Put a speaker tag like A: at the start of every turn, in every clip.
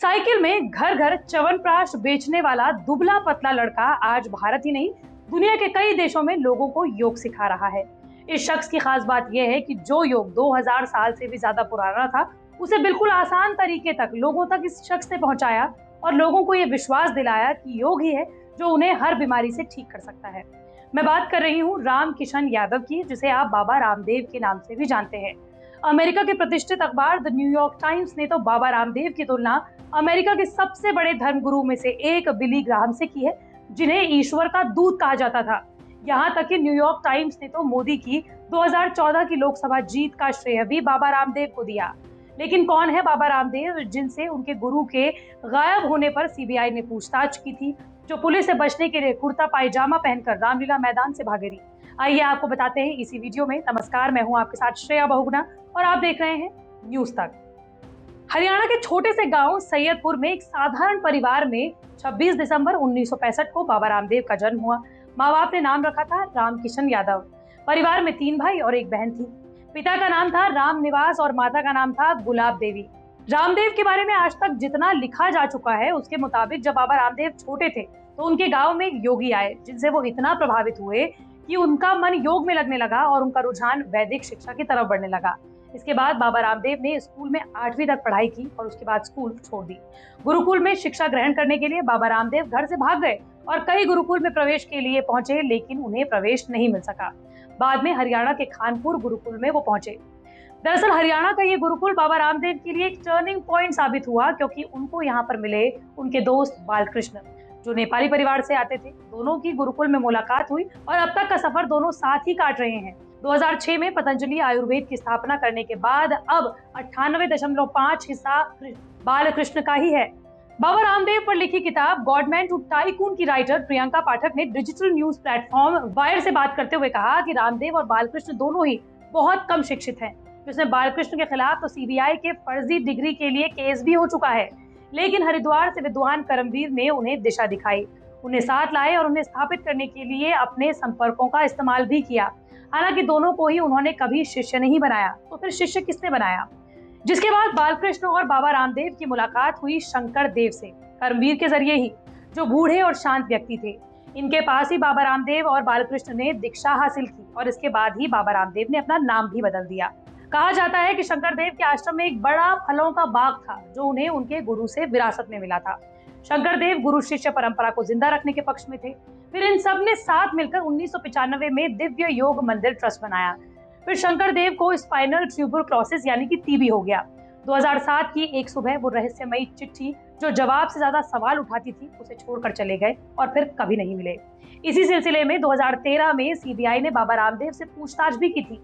A: Cycle में घर घर च्यवनप्राश बेचने वाला दुबला पतला लड़का आज भारत ही नहीं दुनिया के कई देशों में लोगों को योग सिखा रहा है। इस शख्स की खास बात यह है कि जो योग 2000 साल से भी ज्यादा पुराना था, उसे बिल्कुल आसान तरीके तक लोगों तक इस शख्स ने पहुंचाया और लोगों को यह विश्वास दिलाया कि योग ही है जो उन्हें हर बीमारी से ठीक कर सकता है। मैं बात कर रही हूँ राम किशन यादव की, जिसे आप बाबा रामदेव के नाम से भी जानते हैं। अमेरिका के प्रतिष्ठित अखबार द न्यूयॉर्क टाइम्स ने तो बाबा रामदेव की तुलना अमेरिका के सबसे बड़े धर्मगुरु में से एक बिली ग्राहम से की है, जिन्हें ईश्वर का दूत कहा जाता था। यहाँ तक कि न्यूयॉर्क टाइम्स ने तो मोदी की 2014 की लोकसभा जीत का श्रेय भी बाबा रामदेव को दिया। लेकिन कौन है बाबा रामदेव, जिनसे उनके गुरु के गायब होने पर सीबीआई ने पूछताछ की थी, जो पुलिस से बचने के लिए कुर्ता पायजामा पहनकर रामलीला मैदान से भागे रही? आइए आपको बताते हैं इसी वीडियो में। नमस्कार, मैं हूं आपके साथ श्रेया बहुगुणा और आप देख रहे हैं न्यूज तक। हरियाणा के छोटे से गांव सैयदपुर में एक साधारण परिवार में 26 दिसंबर 1965 को बाबा रामदेव का जन्म हुआ। माँ बाप ने नाम रखा था राम किशन यादव। परिवार में 3 भाई और एक बहन थी। पिता का नाम था राम निवास और माता का नाम था गुलाब देवी। रामदेव के बारे में आज तक जितना लिखा जा चुका है, उसके मुताबिक जब बाबा रामदेव छोटे थे तो उनके गांव में एक योगी आए, जिनसे वो इतना प्रभावित हुए कि उनका मन योग में लगने लगा और उनका रुझान वैदिक शिक्षा की तरफ बढ़ने लगा। इसके बाद बाबा रामदेव ने स्कूल में 8वीं तक पढ़ाई की और उसके बाद स्कूल छोड़ दी। गुरुकुल में शिक्षा ग्रहण करने के लिए बाबा रामदेव घर से भाग गए और कई गुरुकुल में प्रवेश के लिए पहुंचे, लेकिन उन्हें प्रवेश नहीं मिल सका। बाद में हरियाणा के खानपुर गुरुकुल में वो पहुंचे। दरअसल हरियाणा का ये गुरुकुल बाबा रामदेव के लिए एक टर्निंग पॉइंट साबित हुआ, क्योंकि उनको यहाँ पर मिले उनके दोस्त बालकृष्ण, जो नेपाली परिवार से आते थे। दोनों की गुरुकुल में मुलाकात हुई और अब तक का सफर दोनों साथ ही काट रहे हैं। 2006 में पतंजलि आयुर्वेद की स्थापना करने के बाद अब 98.5 हिस्सा बालकृष्ण का ही है। बाबा रामदेव पर लिखी किताब गॉडमैन टू टाइकून की राइटर प्रियंका पाठक ने डिजिटल न्यूज प्लेटफॉर्म वायर से बात करते हुए कहा कि रामदेव और बालकृष्ण दोनों ही बहुत कम शिक्षित हैं। जिसमें बालकृष्ण के खिलाफ तो सीबीआई के फर्जी डिग्री के लिए केस भी हो चुका है, लेकिन हरिद्वार से विद्वान करमवीर ने उन्हें दिशा दिखाई, उन्हें साथ लाए और उन्हें स्थापित करने के लिए अपने संपर्कों का इस्तेमाल भी किया। हालांकि दोनों को ही उन्होंने कभी शिष्य नहीं बनाया, तो फिर शिष्य किसने बनाया? जिसके बाद बालकृष्ण और बाबा रामदेव की मुलाकात हुई शंकर देव से, करमवीर के जरिए ही, जो बूढ़े और शांत व्यक्ति थे। इनके पास ही बाबा रामदेव और बालकृष्ण ने दीक्षा हासिल की और इसके बाद ही बाबा रामदेव ने अपना नाम भी बदल दिया। कहा जाता है कि शंकर देव के आश्रम में एक बड़ा फलों का बाग था, जो उन्हें उनके गुरु से विरासत में मिला था। शंकर देव गुरु शिष्य परंपरा को जिंदा रखने के पक्ष में थे। फिर इन सब ने साथ मिलकर 1995 में दिव्य योग मंदिर ट्रस्ट बनाया। फिर शंकर देव को स्पाइनल ट्यूबरक्लोसिस यानी कि टीबी हो गया। 2007 की एक सुबह वो रहस्यमयी चिट्ठी, जो जवाब से ज्यादा सवाल उठाती थी, उसे छोड़कर चले गए और फिर कभी नहीं मिले। इसी सिलसिले में 2013 में सीबीआई ने बाबा रामदेव से पूछताछ भी की थी।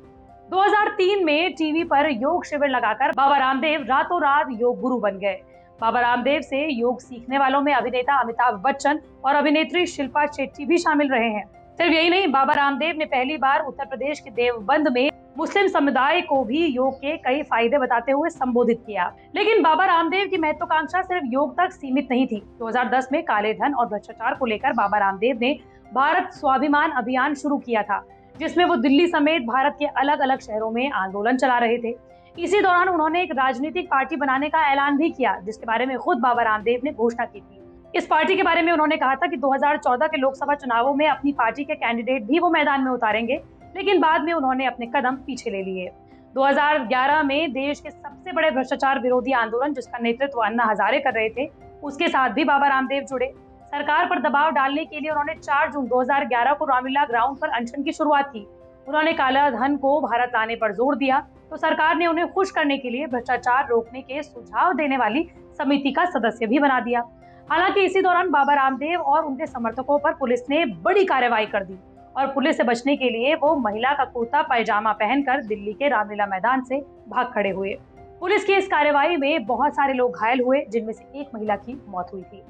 A: 2003 में टीवी पर योग शिविर लगाकर बाबा रामदेव रातों रात योग गुरु बन गए। बाबा रामदेव से योग सीखने वालों में अभिनेता अमिताभ बच्चन और अभिनेत्री शिल्पा शेट्टी भी शामिल रहे हैं। सिर्फ यही नहीं, बाबा रामदेव ने पहली बार उत्तर प्रदेश के देवबंद में मुस्लिम समुदाय को भी योग के कई फायदे बताते हुए संबोधित किया। लेकिन बाबा रामदेव की महत्वाकांक्षा सिर्फ योग तक सीमित नहीं थी। 2010 में काले धन और भ्रष्टाचार को लेकर बाबा रामदेव ने भारत स्वाभिमान अभियान शुरू किया था, जिसमें वो दिल्ली समेत भारत के अलग अलग शहरों में आंदोलन चला रहे थे। इसी दौरान उन्होंने एक राजनीतिक पार्टी बनाने का ऐलान भी किया, जिसके बारे में खुद बाबा रामदेव ने घोषणा की थी। इस पार्टी के बारे में उन्होंने कहा था कि 2014 के लोकसभा चुनावों में अपनी पार्टी के कैंडिडेट भी वो मैदान में उतारेंगे, लेकिन बाद में उन्होंने अपने कदम पीछे ले लिए। 2011 में देश के सबसे बड़े भ्रष्टाचार विरोधी आंदोलन, जिसका नेतृत्व अन्ना हजारे कर रहे थे, उसके साथ भी बाबा रामदेव जुड़े। सरकार पर दबाव डालने के लिए उन्होंने 4 जून 2011 को रामलीला ग्राउंड पर अनशन की शुरुआत की। उन्होंने काला धन को भारत लाने पर जोर दिया, तो सरकार ने उन्हें खुश करने के लिए भ्रष्टाचार रोकने के सुझाव देने वाली समिति का सदस्य भी बना दिया। हालांकि इसी दौरान बाबा रामदेव और उनके समर्थकों पर पुलिस ने बड़ी कार्रवाई कर दी और पुलिस से बचने के लिए वो महिला का कुर्ता पायजामा पहनकर दिल्ली के रामलीला मैदान से भाग खड़े हुए। पुलिस की इस कार्रवाई में बहुत सारे लोग घायल हुए, जिनमें से एक महिला की मौत हुई थी।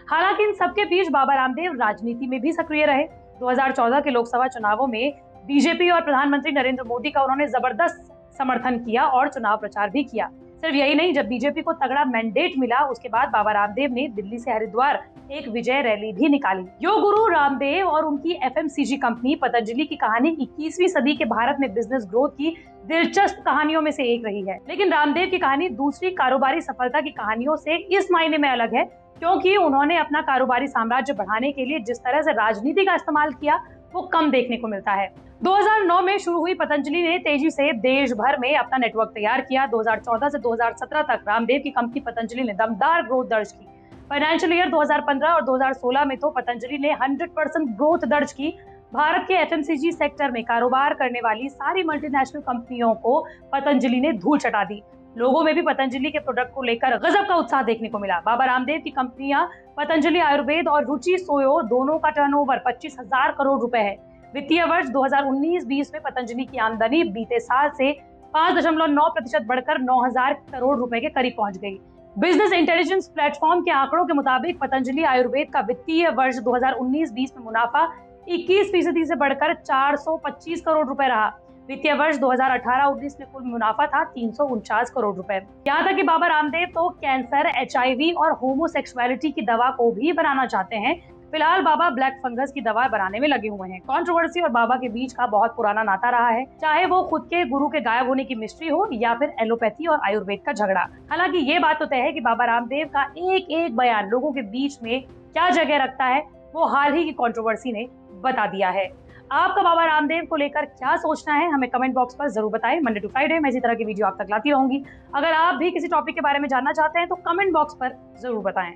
A: हालांकि इन सबके बीच बाबा रामदेव राजनीति में भी सक्रिय रहे। 2014 के लोकसभा चुनावों में बीजेपी और प्रधानमंत्री नरेंद्र मोदी का उन्होंने जबरदस्त समर्थन किया और चुनाव प्रचार भी किया। सिर्फ यही नहीं, जब बीजेपी को तगड़ा मैंडेट मिला उसके बाद बाबा रामदेव ने दिल्ली से हरिद्वार एक विजय रैली भी निकाली। योग गुरु रामदेव और उनकी एफएमसीजी कंपनी पतंजलि की कहानी 21वीं सदी के भारत में बिजनेस ग्रोथ की दिलचस्प कहानियों में से एक रही है। लेकिन रामदेव की कहानी दूसरी कारोबारी सफलता की कहानियों से इस मायने में अलग है क्योंकि उन्होंने अपना कारोबारी साम्राज्य बढ़ाने के लिए जिस तरह से राजनीति का इस्तेमाल किया वो कम देखने को मिलता है। 2009 में शुरू हुई पतंजलि ने तेजी से देश भर में अपना नेटवर्क तैयार किया। 2014 से 2017 तक रामदेव की कंपनी पतंजलि ने दमदार ग्रोथ दर्ज की। फाइनेंशियल ईयर 2015 और 2016 में तो पतंजलि ने 100% ग्रोथ दर्ज की। भारत के एफएमसीजी सेक्टर में कारोबार करने वाली सारी मल्टीनेशनल कंपनियों को पतंजलि ने धूल चटा दी। लोगों में भी पतंजलि के प्रोडक्ट को लेकर गजब का उत्साह देखने को मिला। बाबा रामदेव की कंपनियां पतंजलि आयुर्वेद और रुचि सोयो दोनों का टर्नओवर 25,000 करोड़ रुपए है। वित्तीय वर्ष 2019-20 में पतंजलि की आमदनी बीते साल से 5.9% बढ़कर 9,000 करोड़ रुपए के करीब पहुंच गई। बिजनेस इंटेलिजेंस प्लेटफॉर्म के आंकड़ों के मुताबिक पतंजलि आयुर्वेद का वित्तीय वर्ष 2019-20 में मुनाफा 21% से बढ़कर 425 करोड़ रुपए रहा। वित्तीय वर्ष 2018-19 में कुल मुनाफा था 349 करोड़ रुपए। यहाँ तक कि बाबा रामदेव तो कैंसर, एचआईवी और होमोसेक्सुअलिटी की दवा को भी बनाना चाहते हैं। फिलहाल बाबा ब्लैक फंगस की दवा बनाने में लगे हुए हैं। कंट्रोवर्सी और बाबा के बीच का बहुत पुराना नाता रहा है, चाहे वो खुद के गुरु के गायब होने की मिस्ट्री हो या फिर एलोपैथी और आयुर्वेद का झगड़ा। हालांकि ये बात तो तय है कि बाबा रामदेव का एक एक बयान लोगों के बीच में क्या जगह रखता है वो हाल ही की कंट्रोवर्सी ने बता दिया है। आपका बाबा रामदेव को लेकर क्या सोचना है हमें कमेंट बॉक्स पर जरूर बताएं। मंडे टू फ्राइडे मैं इसी तरह की वीडियो आप तक लाती रहूंगी। अगर आप भी किसी टॉपिक के बारे में जानना चाहते हैं तो कमेंट बॉक्स पर जरूर बताएं।